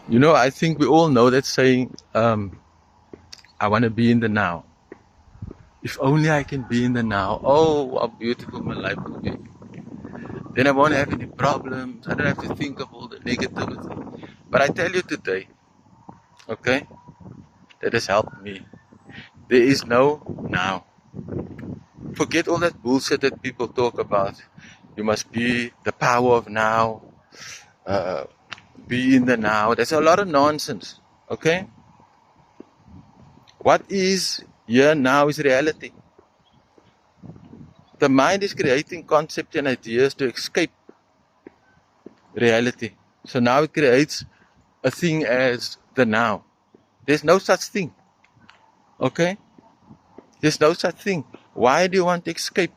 You know, I think we all know that saying, I want to be in the now. If only I can be in the now. Oh, how beautiful my life will be. Then I won't have any problems. I don't have to think of all the negativity. But I tell you today, okay, that has helped me. There is no now. Forget all that bullshit that people talk about. You must be the power of now. Uh, be in the now. There's a lot of nonsense. Okay? What is here now is reality. The mind is creating concepts and ideas to escape reality. So now it creates a thing as the now. There's no such thing. Okay? There's no such thing. Why do you want to escape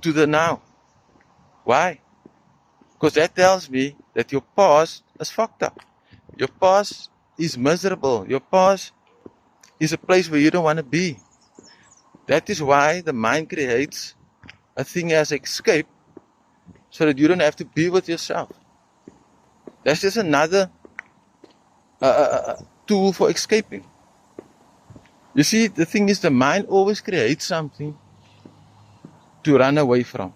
to the now? Why? Because that tells me that your past is fucked up. Your past is miserable. Your past is a place where you don't want to be. That is why the mind creates a thing as escape so that you don't have to be with yourself. That's just another tool for escaping. You see, the thing is, the mind always creates something to run away from.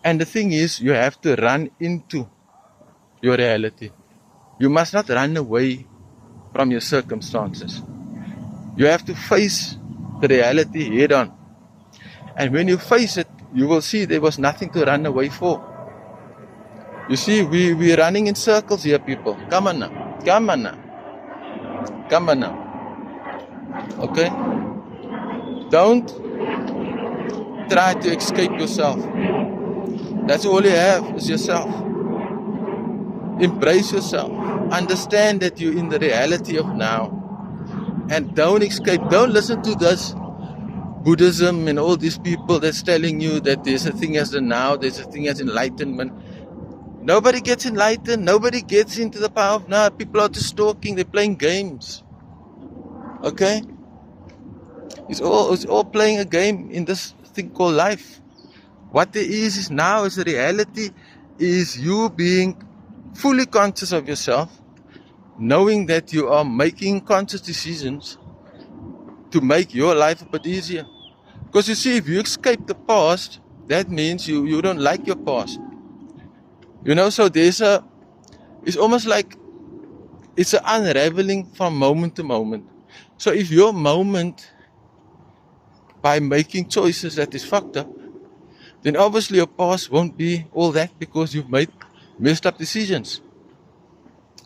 And the thing is, you have to run into your reality. You must not run away from your circumstances. You have to face the reality head on. And when you face it, you will see there was nothing to run away for. You see, we're running in circles here, people. Come on now. Come on now. Come on now. Okay? Don't try to escape yourself. That's all you have is yourself. Embrace yourself. Understand that you're in the reality of now. And don't escape. Don't listen to this Buddhism and all these people that's telling you that there's a thing as the now, there's a thing as enlightenment. Nobody gets enlightened. Nobody gets into the power of now. People are just talking. They're playing games. Okay? It's all playing a game in this thing called life. What there is now is the reality is you being fully conscious of yourself, knowing that you are making conscious decisions to make your life a bit easier. Because you see, if you escape the past, that means you don't like your past. You know, so it's almost like it's an unraveling from moment to moment. So if your moment, by making choices that is fucked up, then obviously your past won't be all that because you've made messed up decisions.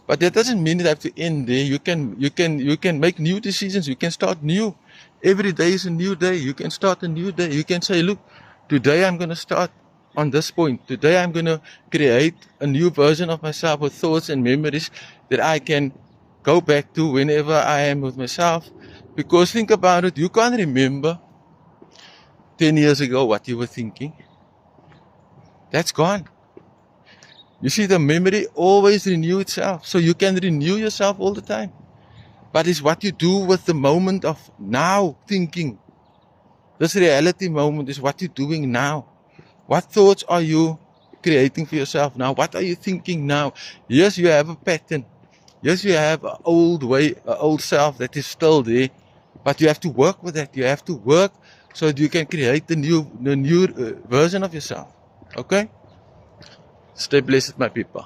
But that doesn't mean it have to end there. You can make new decisions. You can start new. Every day is a new day. You can start a new day. You can say, look, today I'm going to start on this point. Today I'm going to create a new version of myself with thoughts and memories that I can go back to whenever I am with myself. Because think about it, you can't remember 10 years ago what you were thinking. That's gone. You see, the memory always renews itself. So you can renew yourself all the time. But it's what you do with the moment of now thinking. This reality moment is what you're doing now. What thoughts are you creating for yourself now? What are you thinking now? Yes, you have a pattern. Yes, you have an old way, an old self that is still there. But you have to work with that. You have to work so that you can create the new version of yourself. Okay? Stay blessed, my people.